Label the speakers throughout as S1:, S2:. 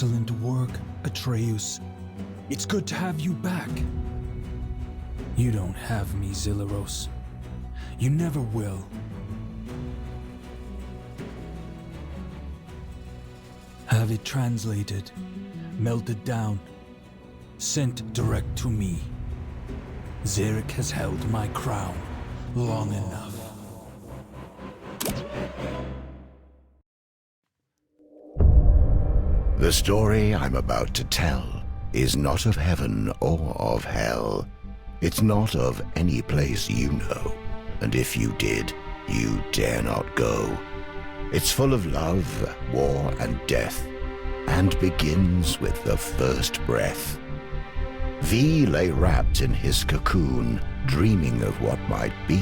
S1: Excellent work, Atreus. It's good to have you back. You don't have me, Zilleros. You never will. Have it translated, melted down, sent direct to me. Xeric has held my crown long enough.
S2: The story I'm about to tell is not of heaven or of hell. It's not of any place you know, and if you did, you dare not go. It's full of love, war, and death, and begins with the first breath. V lay wrapped in his cocoon, dreaming of what might be.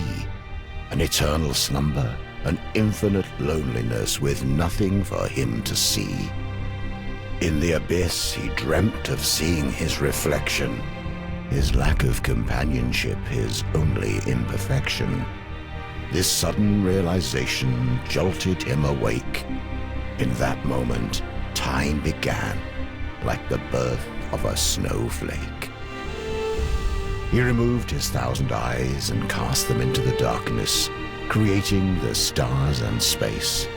S2: An eternal slumber, an infinite loneliness with nothing for him to see. In the abyss, he dreamt of seeing his reflection, his lack of companionship, his only imperfection. This sudden realization jolted him awake. In that moment, time began, like the birth of a snowflake. He removed his 1,000 eyes and cast them into the darkness, creating the stars and space.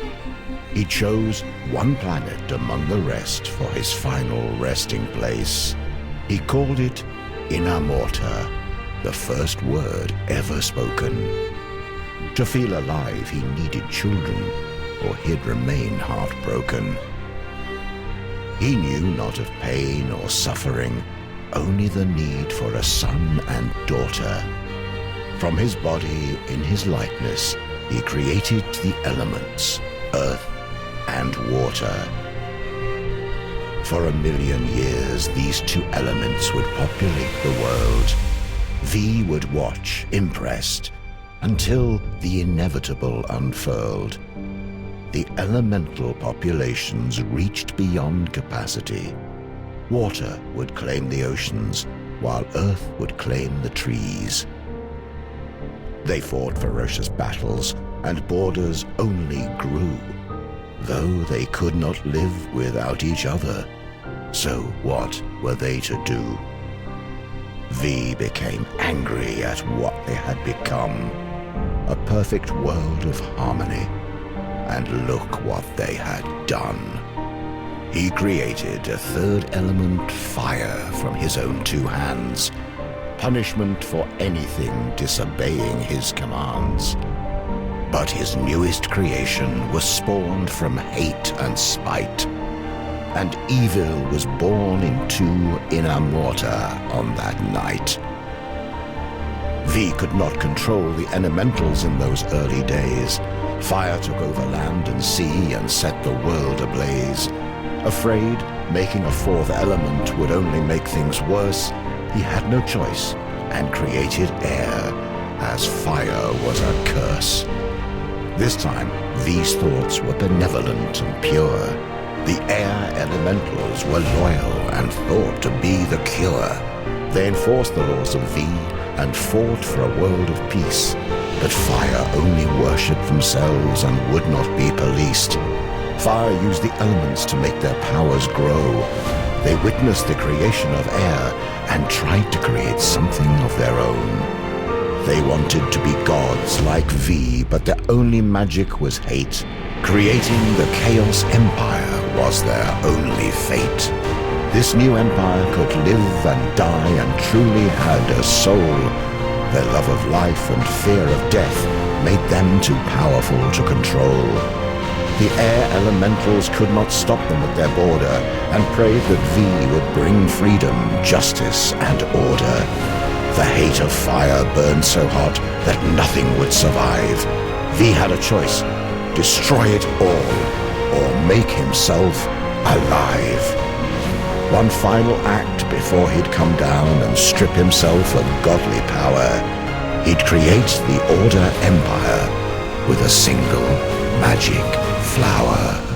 S2: He chose one planet among the rest for his final resting place. He called it Inamorta, the first word ever spoken. To feel alive, he needed children, or he'd remain heartbroken. He knew not of pain or suffering, only the need for a son and daughter. From his body, in his likeness, he created the elements, earth and water. For 1,000,000 years, these two elements would populate the world. V would watch, impressed, until the inevitable unfurled. The elemental populations reached beyond capacity. Water would claim the oceans, while earth would claim the trees. They fought ferocious battles, and borders only grew, though they could not live without each other. So what were they to do? V became angry at what they had become, a perfect world of harmony. And look what they had done. He created a third element, fire, from his own 2 hands, punishment for anything disobeying his commands. But his newest creation was spawned from hate and spite, and evil was born into Inamorta on that night. V could not control the elementals in those early days. Fire took over land and sea and set the world ablaze. Afraid making a 4th element would only make things worse, he had no choice and created air, as fire was a curse. This time, V's thoughts were benevolent and pure. The air elementals were loyal and thought to be the cure. They enforced the laws of V and fought for a world of peace. But fire only worshipped themselves and would not be policed. Fire used the elements to make their powers grow. They witnessed the creation of air and tried to create something of their own. They wanted to be gods like V, but their only magic was hate. Creating the Chaos Empire was their only fate. This new empire could live and die and truly had a soul. Their love of life and fear of death made them too powerful to control. The air elementals could not stop them at their border and prayed that V would bring freedom, justice, and order. The hate of fire burned so hot that nothing would survive. V had a choice: destroy it all, or make himself alive. One final act before he'd come down and strip himself of godly power. He'd create the Order Empire with a single magic flower.